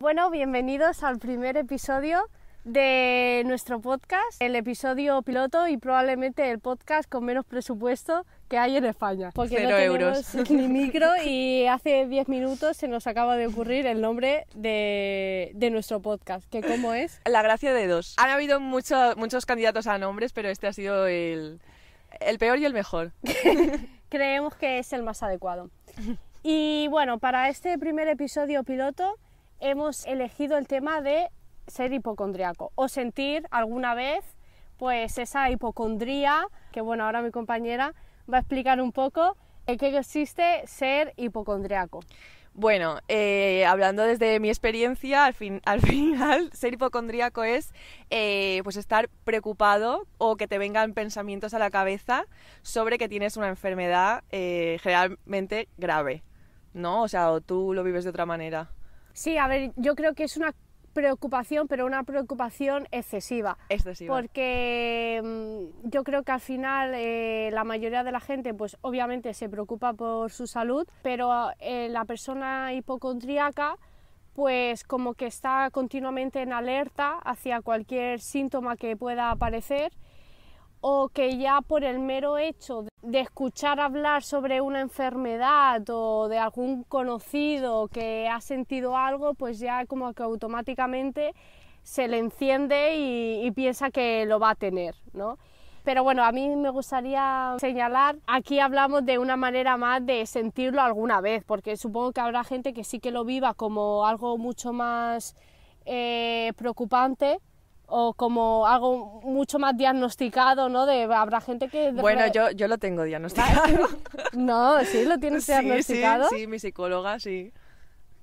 Bueno, bienvenidos al primer episodio de nuestro podcast, el episodio piloto y probablemente el podcast con menos presupuesto que hay en España. Porque 0 no euros. tenemos ni micro y hace 10 minutos se nos acaba de ocurrir el nombre de nuestro podcast, que ¿cómo es? La gracia de dos. Han habido muchos candidatos a nombres, pero este ha sido el peor y el mejor. Creemos que es el más adecuado. Y bueno, para este primer episodio piloto hemos elegido el tema de ser hipocondríaco o sentir alguna vez pues esa hipocondría, que bueno, ahora mi compañera va a explicar un poco en qué consiste ser hipocondríaco. Bueno, hablando desde mi experiencia, al final ser hipocondríaco es pues estar preocupado o que te vengan pensamientos a la cabeza sobre que tienes una enfermedad generalmente grave, ¿no? O sea, o tú lo vives de otra manera. Sí, a ver, yo creo que es una preocupación, pero una preocupación excesiva. Excesiva. Porque yo creo que al final la mayoría de la gente, pues obviamente se preocupa por su salud, pero la persona hipocondríaca, pues como que está continuamente en alerta hacia cualquier síntoma que pueda aparecer, o que ya por el mero hecho de escuchar hablar sobre una enfermedad o de algún conocido que ha sentido algo, pues ya como que automáticamente se le enciende y piensa que lo va a tener, ¿no? Pero bueno, a mí me gustaría señalar, aquí hablamos de una manera más de sentirlo alguna vez, porque supongo que habrá gente que sí que lo viva como algo mucho más preocupante, o como algo mucho más diagnosticado, ¿no? Habrá gente que... Bueno, yo lo tengo diagnosticado. No, ¿sí? ¿Lo tienes diagnosticado? Sí, mi psicóloga, sí.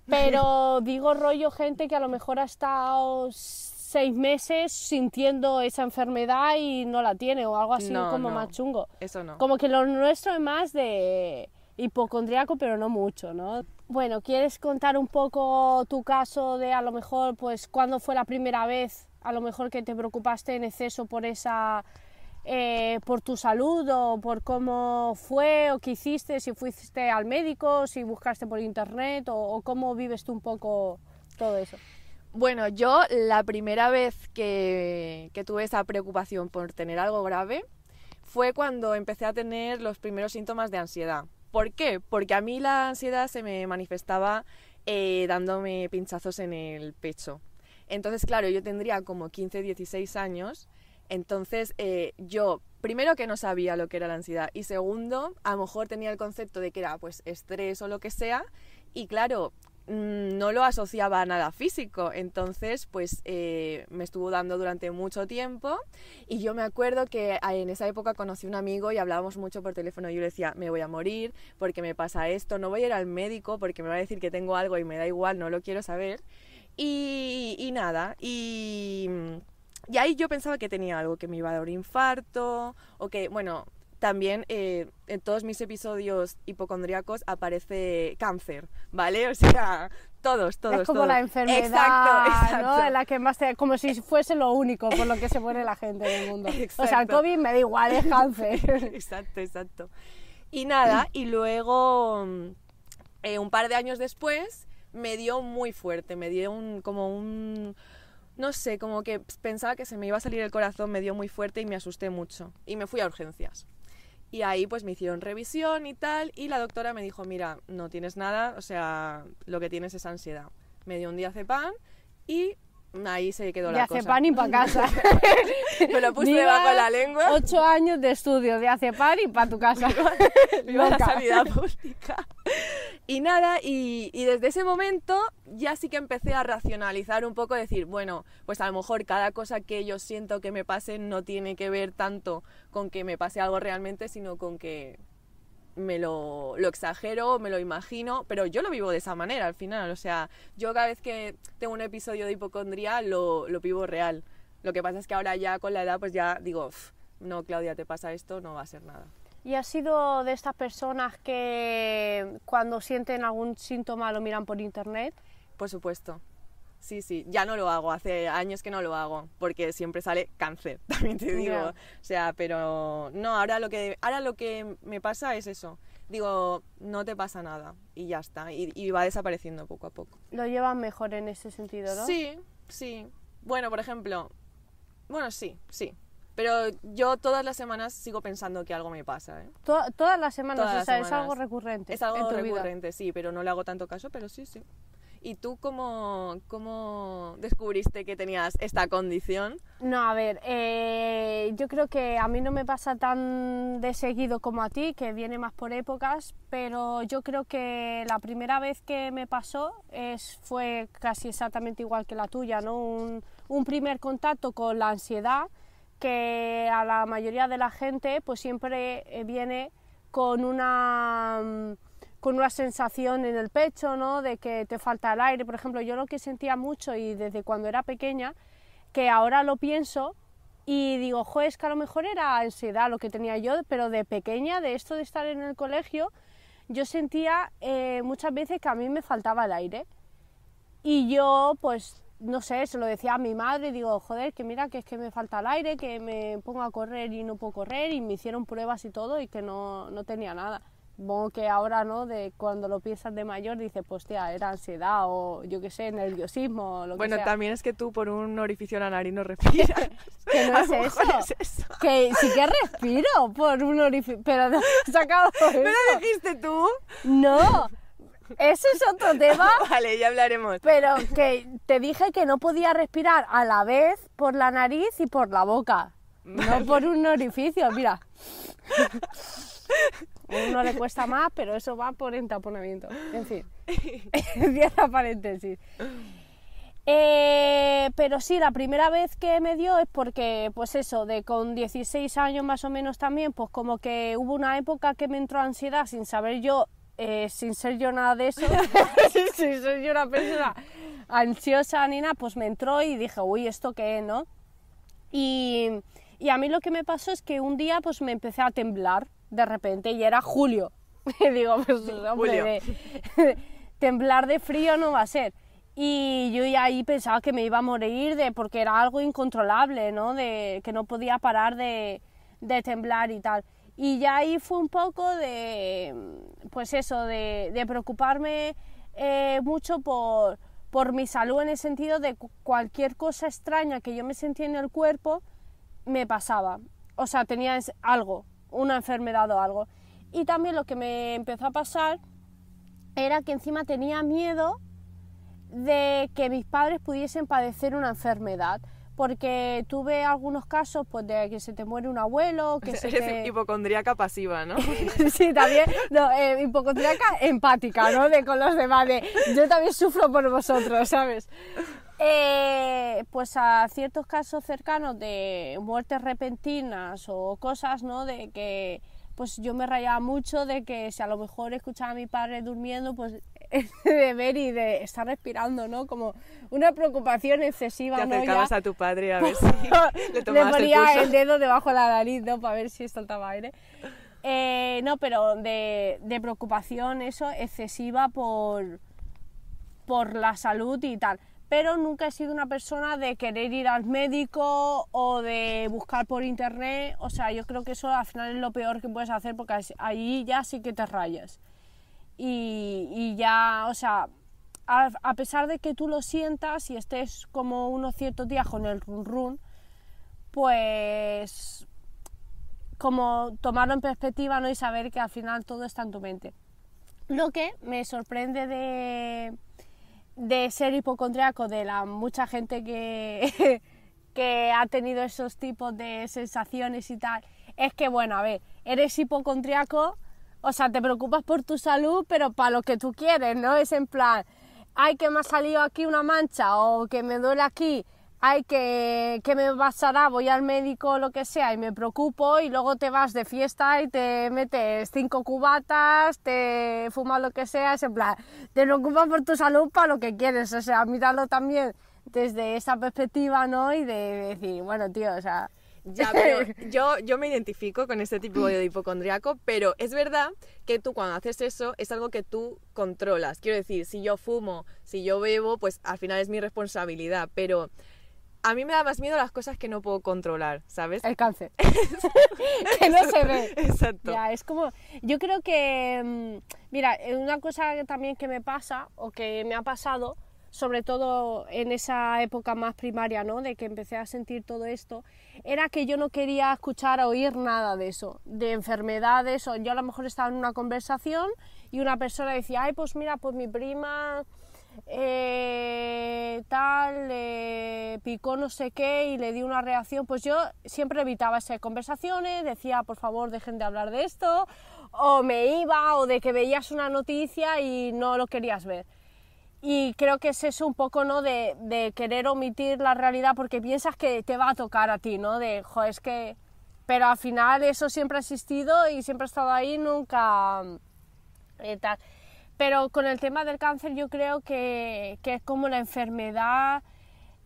Pero digo rollo gente que a lo mejor ha estado 6 meses sintiendo esa enfermedad y no la tiene, o algo así No, como no, más chungo. eso no. Como que lo nuestro es más de hipocondríaco, pero no mucho, ¿no? Bueno, ¿quieres contar un poco tu caso de a lo mejor, pues, cuándo fue la primera vez a lo mejor que te preocupaste en exceso por por tu salud, o por cómo fue, o qué hiciste, si fuiste al médico, si buscaste por internet, o cómo vives tú un poco todo eso? Bueno, yo la primera vez que tuve esa preocupación por tener algo grave fue cuando empecé a tener los primeros síntomas de ansiedad. ¿Por qué? Porque a mí la ansiedad se me manifestaba dándome pinchazos en el pecho. Entonces, claro, yo tendría como 15, 16 años, entonces yo, primero que no sabía lo que era la ansiedad, y segundo, a lo mejor tenía el concepto de que era pues estrés o lo que sea, y claro, no lo asociaba a nada físico, entonces pues me estuvo dando durante mucho tiempo, y yo me acuerdo que en esa época conocí a un amigo y hablábamos mucho por teléfono, y yo le decía, me voy a morir porque me pasa esto, no voy a ir al médico porque me va a decir que tengo algo y me da igual, no lo quiero saber. Y nada, y ahí yo pensaba que tenía algo, que me iba a dar un infarto, o que, bueno, también en todos mis episodios hipocondríacos aparece cáncer, ¿vale? O sea, todos. Es como la enfermedad, exacto. ¿no? En la que más como si fuese lo único por lo que se muere la gente en el mundo. Exacto. O sea, el COVID me da igual, es cáncer. Exacto. Y nada, y luego, un par de años después, me dio muy fuerte, me dio no sé, como que pensaba que se me iba a salir el corazón, me dio muy fuerte y me asusté mucho. Y me fui a urgencias. Y ahí pues me hicieron revisión y tal, y la doctora me dijo, mira, no tienes nada, o sea, lo que tienes es ansiedad. Me dio un diazepam y ahí se quedó la cosa. Diazepam y para casa. Me lo puse debajo de la lengua. 8 años de estudio, diazepam y para tu casa. Viva la sanidad pública. Y nada, y desde ese momento ya sí que empecé a racionalizar un poco, decir, bueno, pues a lo mejor cada cosa que yo siento que me pase no tiene que ver tanto con que me pase algo realmente, sino con que me lo exagero, me lo imagino, pero yo lo vivo de esa manera al final, o sea, yo cada vez que tengo un episodio de hipocondría lo vivo real. Lo que pasa es que ahora ya con la edad pues ya digo, no, Claudia, te pasa esto, no va a ser nada. ¿Y has sido de estas personas que cuando sienten algún síntoma lo miran por internet? Por supuesto. Sí, ya no lo hago, hace años que no lo hago, porque siempre sale cáncer, también te digo. Yeah. O sea, pero no, ahora lo que me pasa es eso, digo, no te pasa nada y ya está, y va desapareciendo poco a poco. Lo llevas mejor en ese sentido, ¿no? Sí. Bueno, por ejemplo, sí. Pero yo todas las semanas sigo pensando que algo me pasa, ¿eh? Todas las semanas, Todas o las sea, semanas. es algo recurrente. Es algo en tu recurrente, vida. sí, pero no le hago tanto caso, pero sí. ¿Y tú cómo descubriste que tenías esta condición? No, a ver, yo creo que a mí no me pasa tan de seguido como a ti, que viene más por épocas, pero yo creo que la primera vez que me pasó fue casi exactamente igual que la tuya, ¿no? Un primer contacto con la ansiedad, que a la mayoría de la gente pues siempre viene con una sensación en el pecho, ¿no? De que te falta el aire. Por ejemplo, yo lo que sentía mucho y desde cuando era pequeña, que ahora lo pienso y digo, joder, es que a lo mejor era ansiedad lo que tenía yo, pero de pequeña, de esto de estar en el colegio, yo sentía muchas veces que a mí me faltaba el aire. Y yo, pues, no sé, se lo decía a mi madre, digo, joder, que mira, que es que me falta el aire, que me pongo a correr y no puedo correr, y me hicieron pruebas y todo, y que no tenía nada. Supongo que ahora, ¿no?, de cuando lo piensas de mayor, dices, pues, tía, era ansiedad, o yo qué sé, nerviosismo, o lo que sea. Bueno, también es que tú por un orificio en la nariz no respiras. Que no es eso. Que sí que respiro por un orificio, pero no he sacado eso. ¿Me lo dijiste tú? No, eso es otro tema. Vale, ya hablaremos. Pero que te dije que no podía respirar a la vez por la nariz y por la boca. Vale. No por un orificio, mira. A uno le cuesta más, pero eso va por entaponamiento. En fin, cierra paréntesis. Pero sí, la primera vez que me dio es porque, pues eso, con 16 años más o menos también, pues como que hubo una época que me entró ansiedad sin saber yo, sin ser yo nada de eso, sin ser yo una persona ansiosa ni nada, pues me entró y dije, uy, ¿esto qué es, no? Y a mí lo que me pasó es que un día pues me empecé a temblar de repente y era julio. Y digo, pues hombre, temblar de frío no va a ser. Y yo ya ahí pensaba que me iba a morir porque era algo incontrolable, ¿no? De que no podía parar de temblar y tal. Y ya ahí fue un poco de, pues eso, de preocuparme mucho por mi salud, en el sentido de cualquier cosa extraña que yo me sentía en el cuerpo, me pasaba. O sea, tenía algo, una enfermedad o algo. Y también lo que me empezó a pasar era que encima tenía miedo de que mis padres pudiesen padecer una enfermedad, porque tuve algunos casos pues de que se te muere un abuelo, que eres hipocondríaca pasiva, ¿no? Sí, también, no, hipocondríaca empática, ¿no? De con los demás, yo también sufro por vosotros, ¿sabes? Pues a ciertos casos cercanos de muertes repentinas o cosas, ¿no? De que pues yo me rayaba mucho de que si a lo mejor escuchaba a mi padre durmiendo, pues de ver y de estar respirando, ¿no? Como una preocupación excesiva, te ¿no? acercabas a tu padre a ver si le tomabas le ponía el pulso. El dedo debajo de la nariz, ¿no? Para ver si soltaba aire. No, pero de preocupación eso excesiva por la salud y tal. Pero nunca he sido una persona de querer ir al médico o de buscar por internet. O sea, yo creo que eso al final es lo peor que puedes hacer, porque ahí ya sí que te rayas. Y ya, o sea, a pesar de que tú lo sientas y estés como unos ciertos días con el run run, pues como tomarlo en perspectiva, ¿no? Y saber que al final todo está en tu mente. Lo que me sorprende de ser hipocondríaco, de la mucha gente que ha tenido esos tipos de sensaciones y tal, es que, bueno, a ver, eres hipocondríaco, o sea, te preocupas por tu salud, pero para lo que tú quieres, ¿no? Es en plan, ay, que me ha salido aquí una mancha, o que me duele aquí, ay, que me pasará, voy al médico o lo que sea, y me preocupo, y luego te vas de fiesta y te metes 5 cubatas, te fumas lo que sea, es en plan, te preocupas por tu salud para lo que quieres, o sea, míralo también desde esa perspectiva, ¿no? Y de decir, bueno, tío, o sea... Ya, pero yo me identifico con este tipo de hipocondriaco, pero es verdad que tú cuando haces eso es algo que tú controlas. Quiero decir, si yo fumo, si yo bebo, pues al final es mi responsabilidad, pero a mí me da más miedo las cosas que no puedo controlar, ¿sabes? El cáncer. Que no se ve. Exacto. Ya, es como... Yo creo que... Mira, una cosa también que me pasa, o que me ha pasado, sobre todo en esa época más primaria, ¿no?, de que empecé a sentir todo esto, era que yo no quería escuchar o oír nada de eso, de enfermedades, o yo a lo mejor estaba en una conversación y una persona decía, ay, pues mira, pues mi prima picó no sé qué y le di una reacción, pues yo siempre evitaba esas conversaciones, decía, por favor, dejen de hablar de esto, o me iba, o de que veías una noticia y no lo querías ver. Y creo que es eso un poco, ¿no?, de querer omitir la realidad porque piensas que te va a tocar a ti, ¿no?, de, joder, es que... Pero al final eso siempre ha existido y siempre ha estado ahí, nunca... tal. Pero con el tema del cáncer yo creo que es como la enfermedad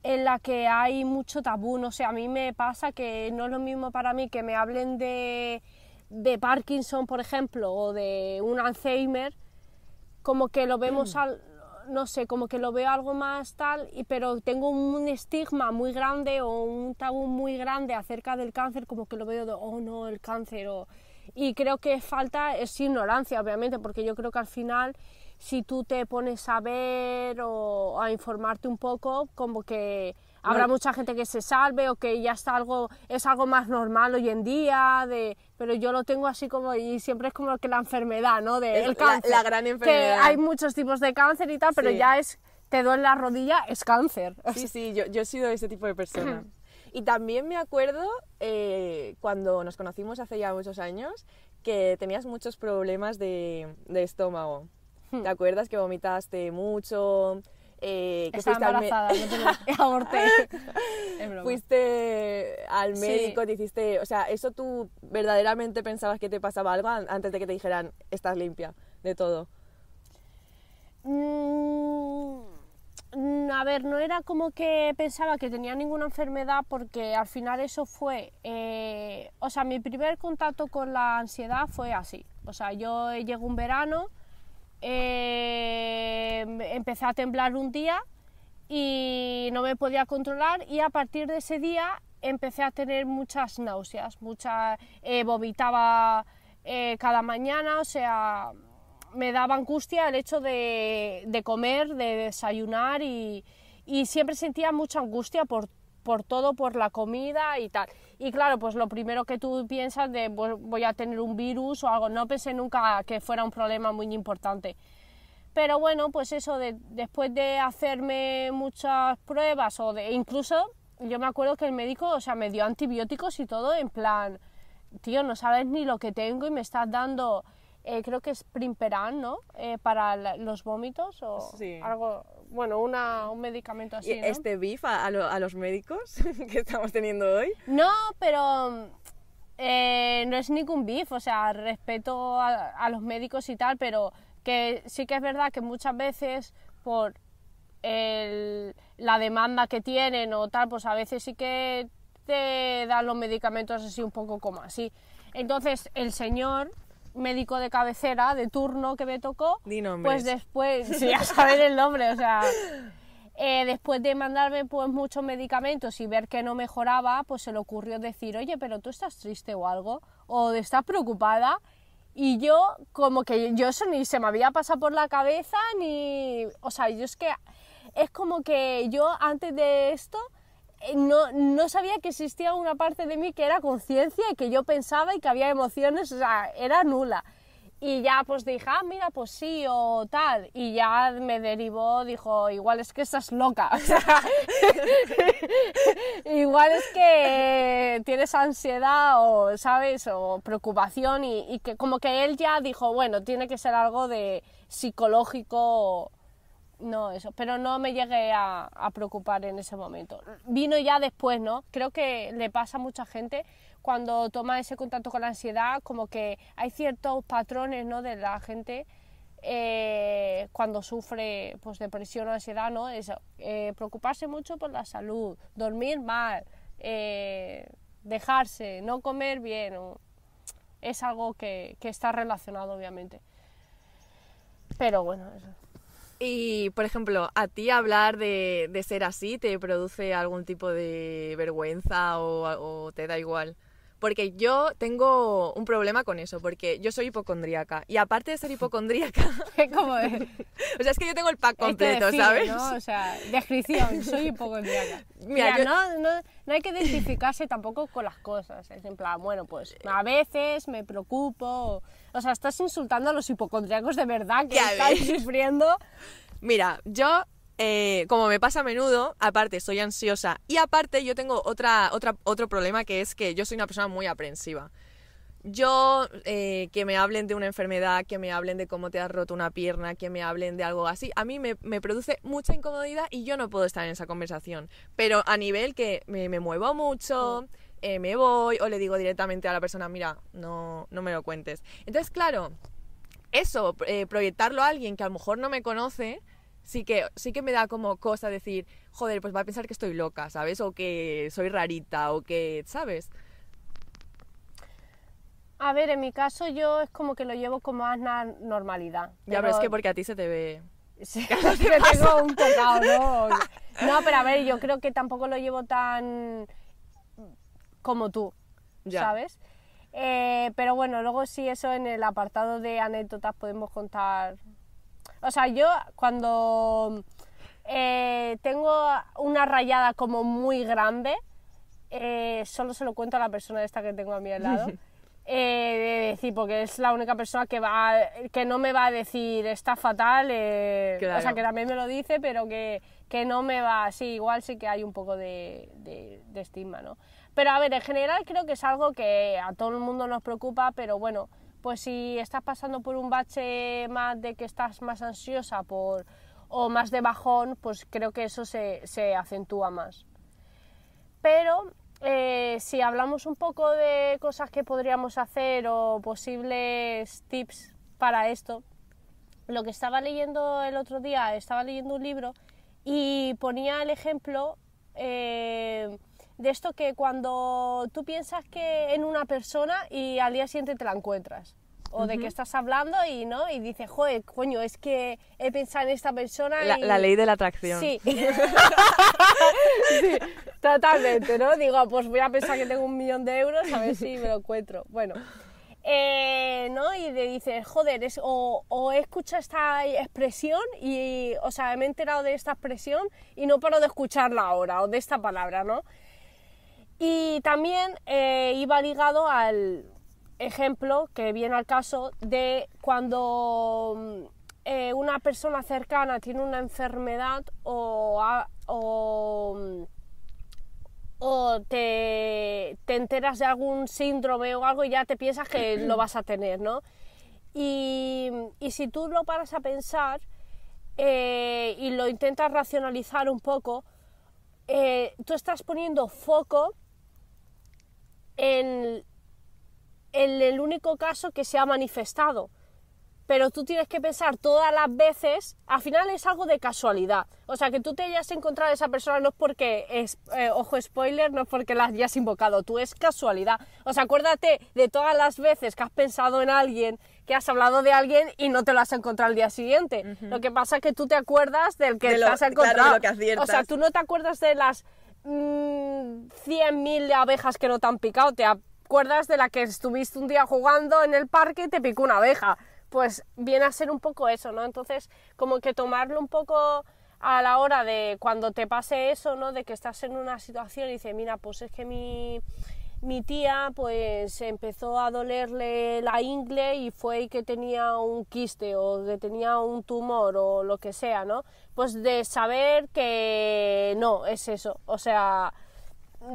en la que hay mucho tabú, no sé, a mí me pasa que no es lo mismo para mí que me hablen de Parkinson, por ejemplo, o de un Alzheimer, como que lo vemos no sé, como que lo veo algo más tal, pero tengo un estigma muy grande o un tabú muy grande acerca del cáncer, como que lo veo de, oh no, el cáncer, y creo que es ignorancia, obviamente, porque yo creo que al final, si tú te pones a ver o a informarte un poco, como que habrá mucha gente que se salve o que ya es algo más normal hoy en día, pero yo lo tengo así como, y siempre es como que la enfermedad, ¿no?, el cáncer. La gran enfermedad. Que hay muchos tipos de cáncer y tal, pero Sí. ya te duele la rodilla, es cáncer. Sí, yo he sido ese tipo de persona. Y también me acuerdo, cuando nos conocimos hace ya muchos años, que tenías muchos problemas de estómago. ¿Te acuerdas que vomitaste mucho? Que Estaba embarazada, aborté. Es broma. Fuiste al Sí. médico, te hiciste... O sea, ¿eso tú verdaderamente pensabas que te pasaba algo antes de que te dijeran estás limpia de todo? A ver, no era como que pensaba que tenía ninguna enfermedad porque al final eso fue... o sea, mi primer contacto con la ansiedad fue así. O sea, yo llego un verano... empecé a temblar un día y no me podía controlar y a partir de ese día empecé a tener muchas náuseas, vomitaba cada mañana, o sea, me daba angustia el hecho de comer, de desayunar y siempre sentía mucha angustia por todo, por la comida y tal. Y claro, pues lo primero que tú piensas de voy a tener un virus o algo, no pensé nunca que fuera un problema muy importante. Pero bueno, pues eso, después de hacerme muchas pruebas incluso yo me acuerdo que el médico, o sea, me dio antibióticos y todo en plan, tío, no sabes ni lo que tengo y me estás dando, creo que es Primperan, ¿no?, para los vómitos o Sí. algo, bueno, un medicamento así, ¿Y ¿no? este beef a los médicos que estamos teniendo hoy? No, pero no es ningún beef, o sea, respeto a los médicos y tal, pero que sí que es verdad que muchas veces por la demanda que tienen o tal, pues a veces sí que te dan los medicamentos así un poco como así. Entonces el señor médico de cabecera, de turno que me tocó, Di nombres. pues después, sí, a saber el nombre, o sea... después de mandarme pues muchos medicamentos y ver que no mejoraba, pues se le ocurrió decir, oye, pero tú estás triste o algo, o estás preocupada, y yo como que yo eso ni se me había pasado por la cabeza, o sea, yo es que es como que yo antes de esto no sabía que existía una parte de mí que era conciencia y que yo pensaba y que había emociones, o sea, era nula. Y ya pues dije, mira, pues sí, o tal. Y ya me derivó, dijo, igual es que estás loca. O sea, igual es que tienes ansiedad o, ¿sabes? O preocupación y que como que él ya dijo, bueno, tiene que ser algo de psicológico. No, eso. Pero no me llegué a preocupar en ese momento. Vino ya después, ¿no? Creo que le pasa a mucha gente cuando toma ese contacto con la ansiedad, como que hay ciertos patrones, ¿no?, de la gente cuando sufre pues depresión o ansiedad, ¿no? Eso, preocuparse mucho por la salud, dormir mal, dejarse, no comer bien, es algo que está relacionado, obviamente. Pero bueno, eso. Y, por ejemplo, ¿a ti hablar de ser así te produce algún tipo de vergüenza o te da igual? Porque yo tengo un problema con eso, porque yo soy hipocondríaca. Y aparte de ser hipocondríaca... ¿Cómo es? O sea, es que yo tengo el pack completo, define, ¿sabes? ¿no? O sea, descripción, soy hipocondríaca. Mira, Mira, no hay que identificarse tampoco con las cosas. Es en plan, bueno, pues a veces me preocupo. O sea, estás insultando a los hipocondríacos de verdad que están sufriendo. Mira, yo... como me pasa a menudo, aparte soy ansiosa y aparte yo tengo otro problema, que es que yo soy una persona muy aprensiva. Yo, que me hablen de una enfermedad, que me hablen de cómo te has roto una pierna, que me hablen de algo así, a mí me produce mucha incomodidad y yo no puedo estar en esa conversación. Pero a nivel que me muevo mucho, me voy o le digo directamente a la persona, mira, no me lo cuentes. Entonces, claro, eso, proyectarlo a alguien que a lo mejor no me conoce, sí que me da como cosa decir, joder, pues va a pensar que estoy loca, ¿sabes? O que soy rarita, o que, ¿sabes? A ver, en mi caso yo es como que lo llevo con más normalidad. Ya, pero es que porque a ti se te ve... Sí, que tengo un pecado, ¿no? No, pero a ver, yo creo que tampoco lo llevo tan como tú, ¿sabes? Pero bueno, luego sí, eso en el apartado de anécdotas podemos contar... O sea, yo cuando tengo una rayada como muy grande, solo se lo cuento a la persona esta que tengo a mi lado. De decir, porque es la única persona que no me va a decir está fatal, claro. O sea, que también me lo dice, pero que no me va, sí, igual sí que hay un poco de estigma, ¿no? Pero a ver, en general creo que es algo que a todo el mundo nos preocupa, pero bueno, pues si estás pasando por un bache más de que estás más ansiosa o más de bajón, pues creo que eso se acentúa más. Pero... si hablamos un poco de cosas que podríamos hacer o posibles tips para esto, lo que estaba leyendo el otro día, estaba leyendo un libro y ponía el ejemplo de esto, que cuando tú piensas que en una persona y al día siguiente te la encuentras. O de que estás hablando y dices, joder, coño, es que he pensado en esta persona La ley de la atracción. Sí. Sí, totalmente, ¿no? Digo, pues voy a pensar que tengo 1.000.000 de euros, a ver si me lo encuentro. Bueno, ¿no? Y le dices, joder, o he escuchado esta expresión y, o sea, me he enterado de esta expresión y no paro de escucharla ahora, o de esta palabra, ¿no? Y también iba ligado al ejemplo que viene al caso de cuando una persona cercana tiene una enfermedad o te enteras de algún síndrome o algo y ya te piensas que lo vas a tener, ¿no? Y si tú lo paras a pensar y lo intentas racionalizar un poco, tú estás poniendo foco en el único caso que se ha manifestado, pero tú tienes que pensar todas las veces, al final es algo de casualidad, o sea, que tú te hayas encontrado a esa persona no es porque, ojo spoiler, no es porque la hayas invocado, tú es casualidad, o sea, acuérdate de todas las veces que has pensado en alguien, que has hablado de alguien y no te lo has encontrado al día siguiente, lo que pasa es que tú te acuerdas del que te has encontrado, claro, de lo que aciertas. O sea, tú no te acuerdas de las 100.000 abejas que no te han picado, te acuerdas de la que estuviste un día jugando en el parque y te picó una abeja. Pues viene a ser un poco eso, ¿no? Entonces, como que tomarlo un poco a la hora de cuando te pase eso, ¿no? De que estás en una situación y dices, mira, pues es que mi tía pues empezó a dolerle la ingle y fue que tenía un quiste o que tenía un tumor o lo que sea, ¿no? Pues de saber que no, es eso, o sea,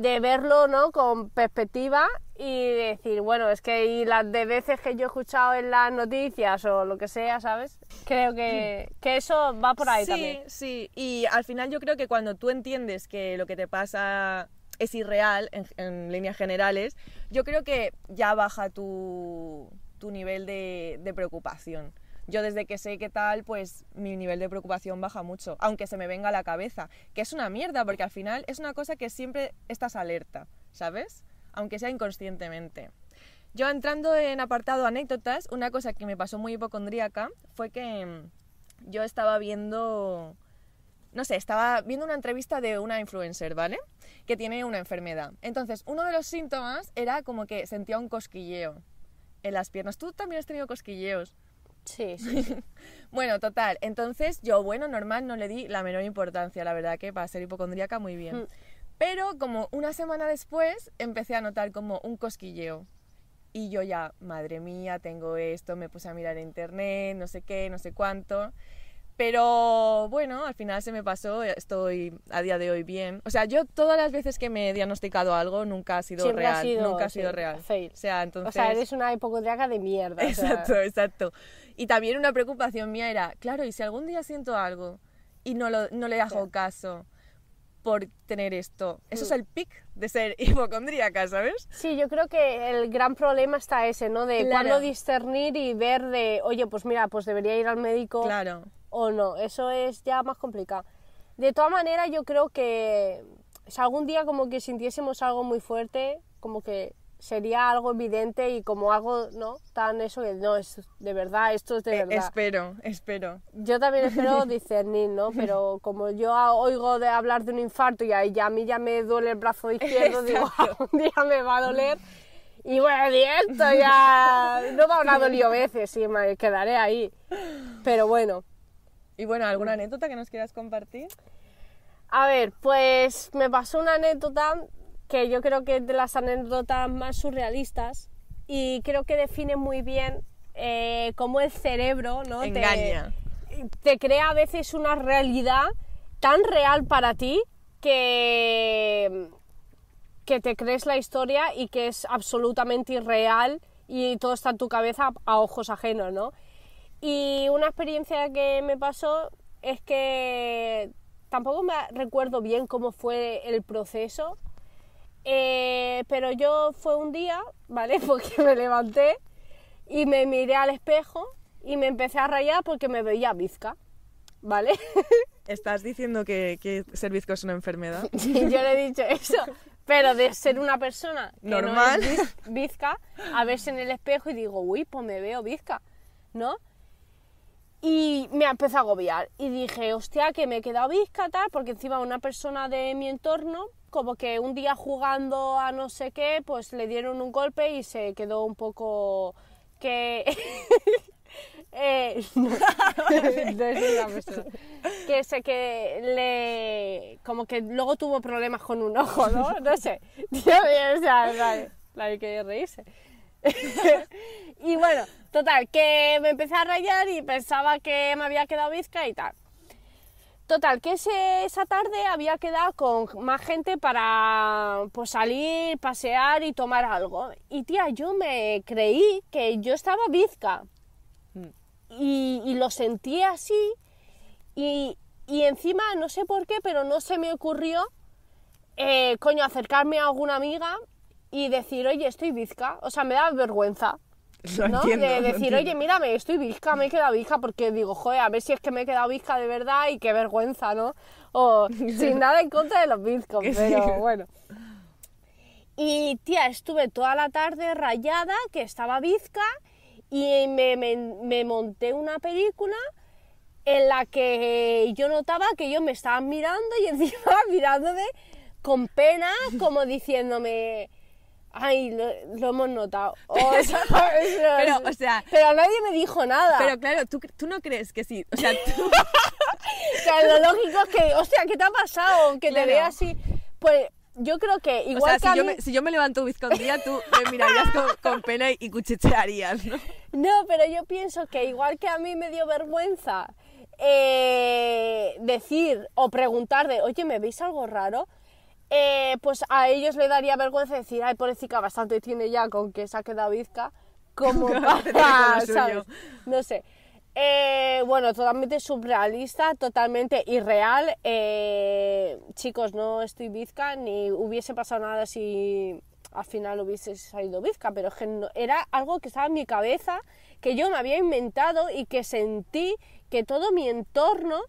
de verlo, ¿no? Con perspectiva y decir, bueno, es que y las de veces que yo he escuchado en las noticias o lo que sea, ¿sabes? Creo que eso va por ahí también. Sí, y al final yo creo que cuando tú entiendes que lo que te pasa es irreal, en líneas generales, yo creo que ya baja tu nivel de preocupación. Yo desde que sé qué tal, pues mi nivel de preocupación baja mucho, aunque se me venga a la cabeza, que es una mierda, porque al final es una cosa que siempre estás alerta, ¿sabes? Aunque sea inconscientemente. Yo entrando en apartado anécdotas, una cosa que me pasó muy hipocondríaca fue que yo estaba viendo... No sé, estaba viendo una entrevista de una influencer, ¿vale? Que tiene una enfermedad. Entonces, uno de los síntomas era como que sentía un cosquilleo en las piernas. ¿Tú también has tenido cosquilleos? Sí. Bueno, total. Entonces, yo, bueno, normal, no le di la menor importancia. La verdad que para ser hipocondríaca, muy bien. Pero como una semana después, empecé a notar como un cosquilleo. Y yo ya, madre mía, tengo esto, me puse a mirar en internet, no sé qué, no sé cuánto... Pero bueno, al final se me pasó, estoy a día de hoy bien. O sea, yo todas las veces que me he diagnosticado algo nunca ha sido Siempre real. Nunca ha sido real. Fail. O sea, entonces... O sea, eres una hipocondríaca de mierda. Exacto, o sea... exacto. Y también una preocupación mía era, claro, ¿y si algún día siento algo y no le hago caso por tener esto? Eso es el pic de ser hipocondríaca, ¿sabes? Sí, yo creo que el gran problema está ese, ¿no? De cuándo discernir y ver de, oye, pues mira, pues debería ir al médico... Claro. O no, eso es ya más complicado. De todas maneras, yo creo que si algún día como que sintiésemos algo muy fuerte, como que sería algo evidente y como algo, ¿no? Tan eso que no, es de verdad, esto es de verdad. Espero. Yo también espero discernir, ¿no? Pero como yo oigo de hablar de un infarto y a mí ya me duele el brazo izquierdo, digo, un día me va a doler. Y bueno, esto ya no me habrá dolido veces y me quedaré ahí. Pero bueno. Y bueno, ¿alguna anécdota que nos quieras compartir? A ver, pues me pasó una anécdota que yo creo que es de las anécdotas más surrealistas y creo que define muy bien cómo el cerebro, ¿no? Engaña. Te crea a veces una realidad tan real para ti que te crees la historia y que es absolutamente irreal y todo está en tu cabeza a ojos ajenos, ¿no? Y una experiencia que me pasó es que tampoco me recuerdo bien cómo fue el proceso, pero yo fue un día, ¿vale? Porque me levanté y me miré al espejo y me empecé a rayar porque me veía bizca, ¿vale? ¿Estás diciendo que ser bizco es una enfermedad? Sí, yo le he dicho eso, pero de ser una persona que normal, no es bizca, a verse en el espejo y digo, uy, pues me veo bizca, ¿no? Y me empezó a agobiar y dije, hostia, que me he quedado bizca, tal, porque encima una persona de mi entorno, como que un día jugando a no sé qué, pues le dieron un golpe y se quedó un poco que... no es una persona. Como que luego tuvo problemas con un ojo, ¿no? No sé. O sea, la hay que reírse. Y bueno, total, que me empecé a rayar y pensaba que me había quedado bizca y tal. Total, que esa tarde había quedado con más gente para pues, salir, pasear y tomar algo. Y tía, yo me creí que yo estaba bizca. Y lo sentí así. Y encima, no sé por qué, pero no se me ocurrió, acercarme a alguna amiga y decir, oye, estoy bizca. O sea, me da vergüenza, ¿no? De decir, oye, mírame, estoy bizca, me he quedado bizca, porque digo, joder, a ver si es que me he quedado bizca de verdad y qué vergüenza, ¿no? O sin nada en contra de los bizcos, pero sí. Bueno. Y, tía, estuve toda la tarde rayada, que estaba bizca, y me monté una película en la que yo notaba que ellos me estaban mirando y encima mirándome con pena, como diciéndome... Ay, lo hemos notado. Pero nadie me dijo nada. Pero claro, ¿tú no crees que sí? O sea, tú... O sea, lo lógico es que, hostia, ¿qué te ha pasado? Que te vea así. Pues yo creo que igual o sea, que si yo me levanto bizca un día, tú me mirarías con pena y cuchichearías, ¿no? No, pero yo pienso que igual que a mí me dio vergüenza decir o preguntar de, oye, ¿me veis algo raro? Pues a ellos le daría vergüenza decir, ay, pobrecita, bastante tiene ya con que se ha quedado bizca, como para, ¿sabes? No sé. Bueno, totalmente surrealista, totalmente irreal. Chicos, no estoy bizca, ni hubiese pasado nada si al final hubiese salido bizca, pero es que no, era algo que estaba en mi cabeza, que yo me había inventado y que sentí que todo mi entorno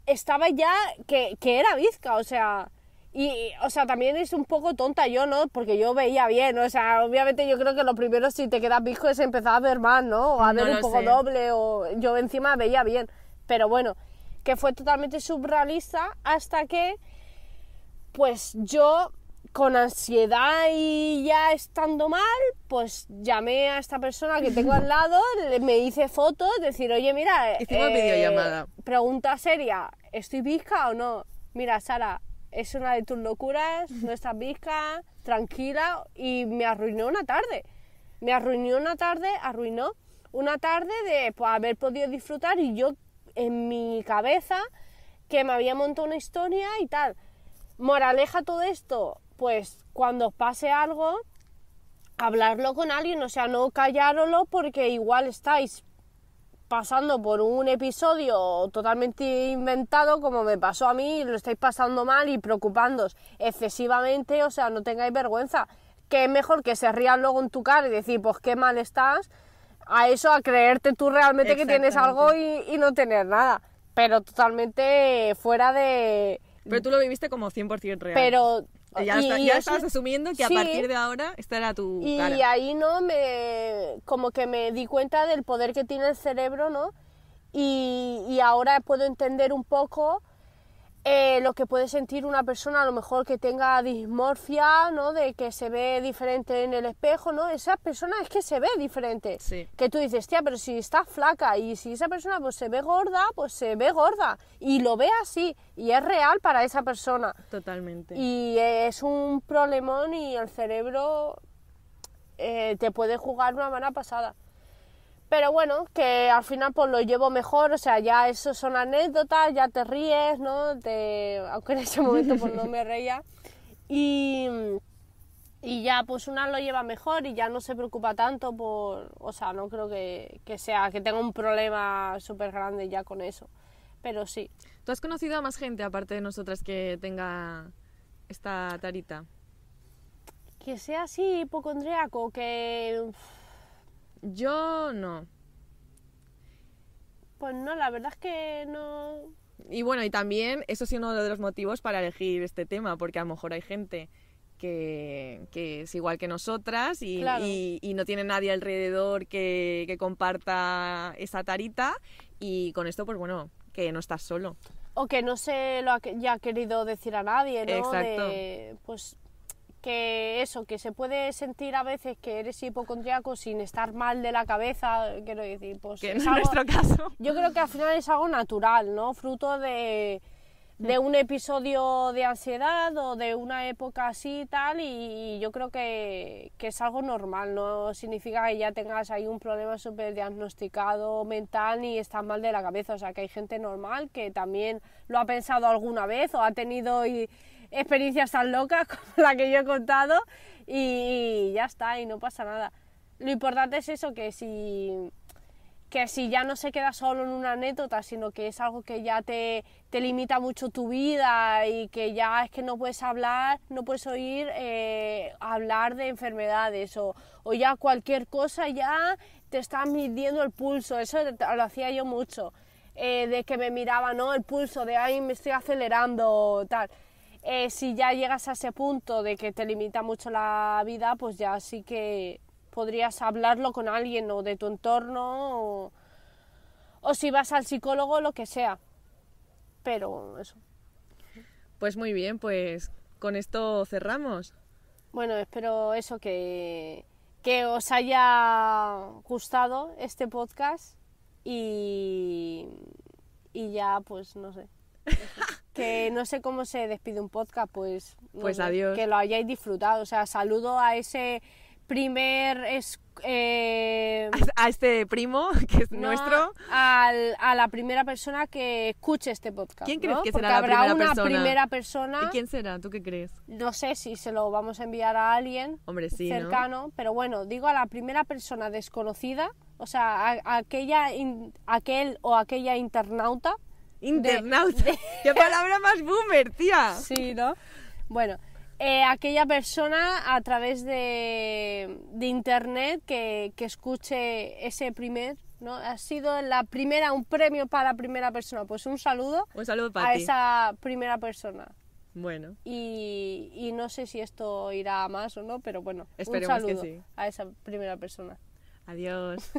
estaba ya, que era bizca, o sea, Y, o sea, también es un poco tonta yo, ¿no? Porque yo veía bien, o sea, obviamente yo creo que lo primero si te quedas visco es empezar a ver mal, ¿no? O a ver No un lo poco sé. doble, o yo encima veía bien. Pero bueno, que fue totalmente surrealista hasta que, pues yo, con ansiedad y ya estando mal, pues llamé a esta persona que tengo al lado, me hice fotos, decir, oye, mira, Hicimos videollamada. pregunta seria, ¿estoy visca o no? Mira, Sara, es una de tus locuras, no estás visca, tranquila, y me arruinó una tarde. Me arruinó una tarde, de pues, haber podido disfrutar y yo en mi cabeza que me había montado una historia y tal. Moraleja todo esto, pues cuando os pase algo, hablarlo con alguien, o sea, no callároslo porque igual estáis pasando por un episodio totalmente inventado como me pasó a mí y lo estáis pasando mal y preocupándoos excesivamente, o sea, no tengáis vergüenza, que es mejor que se rían luego en tu cara y decir, pues qué mal estás, a eso, a creerte tú realmente que tienes algo y no tener nada, pero totalmente fuera de... Pero tú lo viviste como 100% real. Pero... Ya estabas asumiendo que a sí, partir de ahora esta era tu cara. Y ahí, ¿no? Como que me di cuenta del poder que tiene el cerebro, ¿no? Y ahora puedo entender un poco lo que puede sentir una persona a lo mejor que tenga dismorfia, ¿no? De que se ve diferente en el espejo, ¿no? Esa persona es que se ve diferente. Sí. Que tú dices, tía, pero si está flaca y si esa persona pues se ve gorda, pues se ve gorda. Y lo ve así. Y es real para esa persona. Totalmente. Y es un problemón y el cerebro te puede jugar una mala pasada. Pero bueno, que al final pues lo llevo mejor, o sea, ya eso son anécdotas, ya te ríes, ¿no? Aunque en ese momento pues no me reía. Y ya pues una lo lleva mejor y ya no se preocupa tanto por... O sea, no creo que tenga un problema súper grande ya con eso. Pero sí. ¿Tú has conocido a más gente aparte de nosotras que tenga esta tarita? Que sea así hipocondríaco, que... Yo no. Pues no, la verdad es que no... Y bueno, y también eso sí uno de los motivos para elegir este tema, porque a lo mejor hay gente que es igual que nosotras y, Claro. y no tiene nadie alrededor que comparta esa tarita y con esto pues bueno, que no estás solo. O que no se lo haya querido decir a nadie, ¿no? Exacto. Pues que eso, que se puede sentir a veces que eres hipocondríaco sin estar mal de la cabeza, quiero decir, pues Que es no es algo, nuestro caso. yo creo que al final es algo natural, ¿no? Fruto de un episodio de ansiedad o de una época así y tal, y yo creo que es algo normal, no significa que ya tengas ahí un problema súper diagnosticado mental ni estás mal de la cabeza, o sea que hay gente normal que también lo ha pensado alguna vez o ha tenido experiencias tan locas como la que yo he contado y ya está, y no pasa nada. Lo importante es eso, que si ya no se queda solo en una anécdota, sino que es algo que ya te limita mucho tu vida y que ya es que no puedes hablar, no puedes oír hablar de enfermedades o ya cualquier cosa ya te está midiendo el pulso, eso lo hacía yo mucho, de que me miraba, ¿no? El pulso, de ay, me estoy acelerando, tal. Si ya llegas a ese punto de que te limita mucho la vida, pues ya sí que podrías hablarlo con alguien o de tu entorno o si vas al psicólogo, lo que sea. Pero eso. Pues muy bien, pues con esto cerramos. Bueno, espero eso, que os haya gustado este podcast y ya pues no sé. Que no sé cómo se despide un podcast, pues... No Pues sé, adiós. que lo hayáis disfrutado, o sea, saludo a ese primer... A este primo, que es no, nuestro. a la primera persona que escuche este podcast. ¿Quién crees ¿no? que Porque será la habrá primera una persona? primera persona, ¿Y quién será? ¿Tú qué crees? no sé si se lo vamos a enviar a alguien Hombre, sí, ¿no? cercano, pero bueno, digo a la primera persona desconocida, o sea, aquel o aquella internauta. Internauta. ¡Qué palabra más boomer, tía! Sí, ¿no? Bueno, aquella persona a través de internet que escuche ese primer, ¿no? Ha sido la primera, un premio para la primera persona. Pues un saludo Un saludo para a ti. esa primera persona. Bueno, y no sé si esto irá a más o no, pero bueno, esperemos un que saludo sí. a esa primera persona. Adiós.